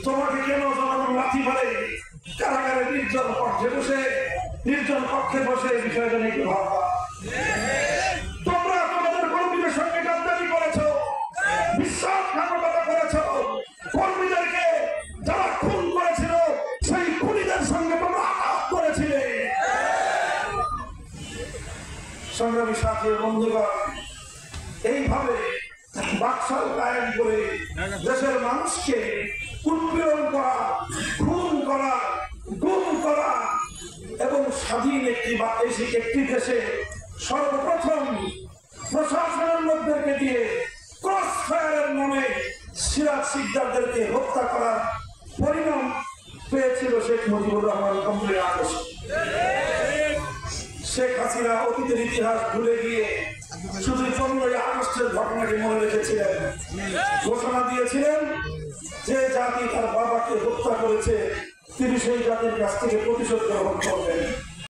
তোমাকে কেন জনগণ লাথি মারে কারাগারে নির্জন কক্ষে বসে এই বিষয়টা নিয়ে একটু ভাববা। তোমরা তোমাদের কর্মীদের সঙ্গে গাদ্দারি করেছো, বিশ্বাসঘাতকতা করেছো, কর্মীদেরকে যারা খুন করেছিল সেই খুনিদের সঙ্গে তোমরা আঘাত করেছিলে। সংগ্রামী সাথী বন্ধুগণ, এইভাবে বাকশাল কায়েম করে দেশের মানুষকে উৎপীড়ন করা, খুন করা, গুম করা এবং স্বাধীন একটি দেশে সর্বপ্রথম প্রশাসনের লোকদেরকে দিয়ে ক্রস ফায়ারের নামে সিরাজ শিকদারদেরকে হত্যা করার পরিণাম পেয়েছিল শেখ মুজিবুর রহমান কমপ্লেন আগস্ট। শেখ হাসিনা অতীতের ইতিহাস ভুলে গিয়ে শুধু 15ই আগস্টের ঘটনাকে মনে রেখেছিলেন। ঘোষণা দিয়েছিলেন যে জাতি তার বাবাকে হত্যা করেছে তিনি সেই জাতির কাছ থেকে প্রতিশোধ গ্রহণ করবেন।